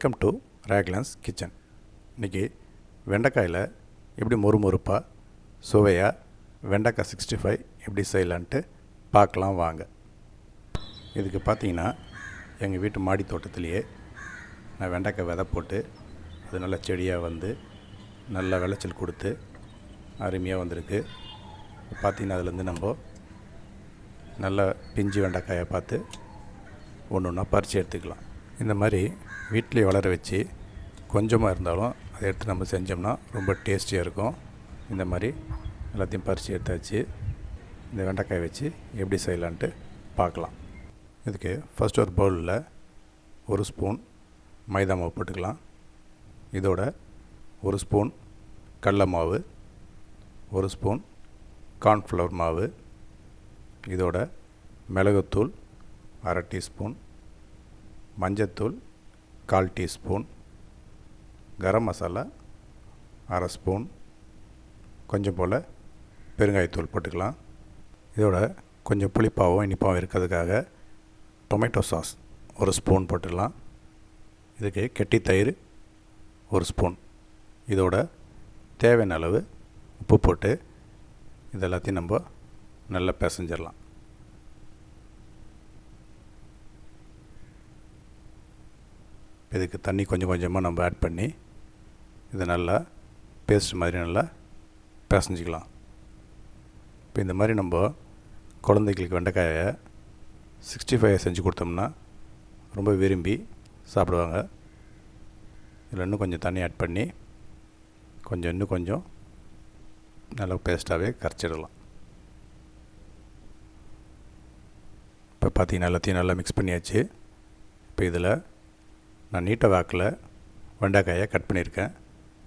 Welcome to ராக்லான்ஸ் kitchen. இன்றைக்கி வெண்டைக்காயில் எப்படி மொறுமொறுப்பாக சுவையாக வெண்டைக்காய் 65 எப்படி செய்யலான்ட்டு பார்க்கலாம் வாங்க. இதுக்கு பார்த்தீங்கன்னா எங்கள் வீட்டு மாடி தோட்டத்திலேயே நான் வெண்டைக்காய் விதை போட்டு அது நல்ல செடியாக வந்து நல்ல விளைச்சல் கொடுத்து அருமையாக வந்திருக்கு. பார்த்திங்கன்னா அதுலேருந்து நம்ம நல்ல பிஞ்சு வெண்டைக்காயை பார்த்து ஒன்று ஒன்றா பறித்து எடுத்துக்கலாம். இந்த மாதிரி வீட்டிலே வளர வச்சு கொஞ்சமாக இருந்தாலும் அதை எடுத்து நம்ம செஞ்சோம்னா ரொம்ப டேஸ்டியாக இருக்கும். இந்த மாதிரி எல்லாத்தையும் பறித்து எடுத்தாச்சு. இந்த வெண்டைக்காயை வச்சு எப்படி செய்யலான்ட்டு பார்க்கலாம். இதுக்கு ஃபஸ்ட் ஒரு பவுலில் ஒரு ஸ்பூன் மைதா மாவு போட்டுக்கலாம். இதோட ஒரு ஸ்பூன் கடலை மாவு, ஒரு ஸ்பூன் கார்ன்ஃப்ளவர் மாவு, இதோட மிளகுத்தூள் அரை டீஸ்பூன், மஞ்சத்தூள் 1/4 டீஸ்பூன், கரம் மசாலா அரை ஸ்பூன், கொஞ்சம் போல் பெருங்காயத்தூள் போட்டுக்கலாம். இதோட கொஞ்சம் புளிப்பாகவும் இனிப்பாகவும் இருக்கிறதுக்காக டொமேட்டோ சாஸ் ஒரு ஸ்பூன் போட்டுக்கலாம். இதுக்கு கெட்டி தயிர் ஒரு ஸ்பூன், இதோட தேவையான அளவு உப்பு போட்டு இதெல்லாத்தையும் நம்ம நல்லா பிசைஞ்சிடலாம். இதுக்கு தண்ணி கொஞ்சம் கொஞ்சமாக நம்ம ஆட் பண்ணி இதை நல்லா பேஸ்ட் மாதிரி நல்லா பிசைஞ்சிக்கலாம். இப்போ இந்த மாதிரி நம்ம குழந்தைகளுக்கு வெண்டைக்காயை 65 செஞ்சு கொடுத்தோம்னா ரொம்ப விரும்பி சாப்பிடுவாங்க. இதில் இன்னும் கொஞ்சம் தண்ணி ஆட் பண்ணி இன்னும் கொஞ்சம் நல்லா பேஸ்ட்டாகவே கரைச்சிடலாம். இப்போ பார்த்திங்கன்னா எல்லாத்தையும் நல்லா மிக்ஸ் பண்ணியாச்சு. இப்போ இதில் நான் நீட்ட வாக்கில் வெண்டைக்காயை கட் பண்ணியிருக்கேன்.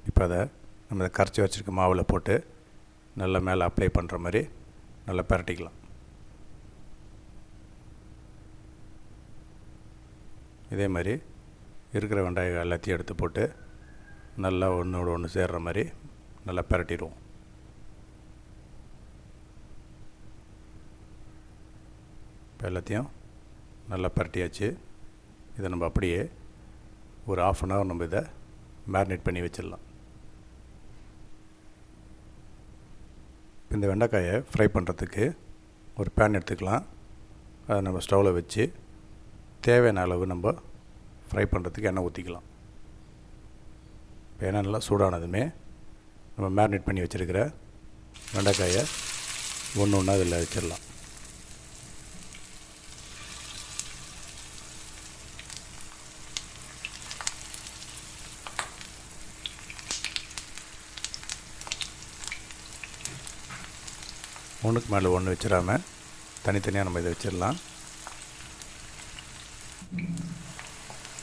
இப்போ அதை நம்ம கரைச்சி வச்சுருக்க மாவில் போட்டு நல்லா மேலே அப்ளை பண்ணுற மாதிரி நல்லா பரட்டிக்கலாம். இதே மாதிரி இருக்கிற வெங்காயம் எல்லாத்தையும் எடுத்து போட்டு நல்லா ஒன்றோடு ஒன்று சேர்கிற மாதிரி நல்லா பரட்டிடுவோம். இப்போ எல்லாத்தையும் நல்லா பரட்டியாச்சு. இதை நம்ம அப்படியே ஒரு 1/2 hour நம்ம இதை மேரினேட் பண்ணி வச்சிடலாம். இந்த வெண்டைக்காயை ஃப்ரை பண்ணுறதுக்கு ஒரு பேன் எடுத்துக்கலாம். அதை நம்ம ஸ்டவ்வில் வச்சு தேவையான அளவு நம்ம ஃப்ரை பண்ணுறதுக்கு எண்ணெய் ஊற்றிக்கலாம். இப்போ எண்ணெய் நல்லா சூடானதுமே நம்ம மேரினேட் பண்ணி வச்சுருக்கிற வெண்டைக்காயை ஒன்று ஒன்றா அதில் வச்சிடலாம். ஒன்றுக்கு மேலே ஒன்று வச்சிடாமல் தனித்தனியாக நம்ம இதை வச்சிடலாம்.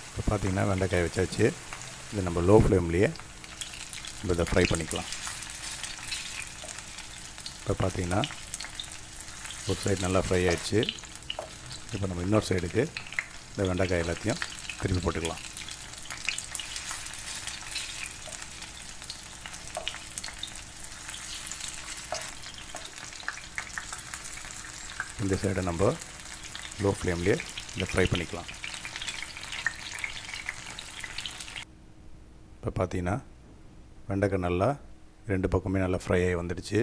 இப்போ பார்த்திங்கன்னா வெண்டைக்காய் வச்சாச்சு. இதை நம்ம லோ ஃப்ளேம்லேயே நம்ம இதை ஃப்ரை பண்ணிக்கலாம். இப்போ பார்த்திங்கன்னா ஒரு சைடு நல்லா ஃப்ரை ஆகிடுச்சு. இப்போ நம்ம இன்னொரு சைடுக்கு இந்த வெண்டைக்காய் எல்லாத்தையும் திருப்பி போட்டுக்கலாம். இந்த சைடை நம்ம லோ ஃப்ளேம்லேயே இதை ஃப்ரை பண்ணிக்கலாம். இப்போ பார்த்தீங்கன்னா வெண்டைக்காய் நல்லா 2 பக்கமே நல்லா ஃப்ரை ஆகி வந்துடுச்சு.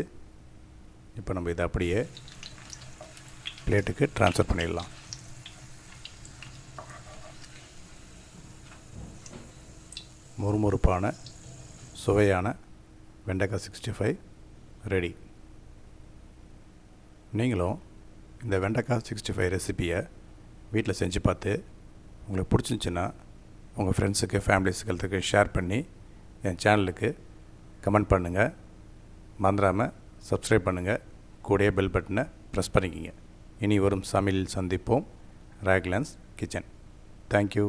இப்போ நம்ம இதை அப்படியே பிளேட்டுக்கு ட்ரான்ஸ்ஃபர் பண்ணிடலாம். மொறுமொறுப்பான சுவையான வெண்டைக்காய் 65 ரெடி. நீங்களும் இந்த வெண்டைக்காய் 65 ரெசிப்பியை வீட்டில் செஞ்சு பார்த்து உங்களுக்கு பிடிச்சிருந்துச்சின்னா உங்கள் ஃப்ரெண்ட்ஸுக்கு ஃபேமிலிஸுக்கு எல்லாத்துக்கு ஷேர் பண்ணி என் சேனலுக்கு கமெண்ட் பண்ணுங்கள். மறந்துடாமல் சப்ஸ்கிரைப் பண்ணுங்கள். கூடயே பெல் பட்டனை ப்ரெஸ் பண்ணிக்கிங்க. இனி வரும் சமையலில் சந்திப்போம். ராக்லான்ஸ் கிச்சன். தேங்க்யூ.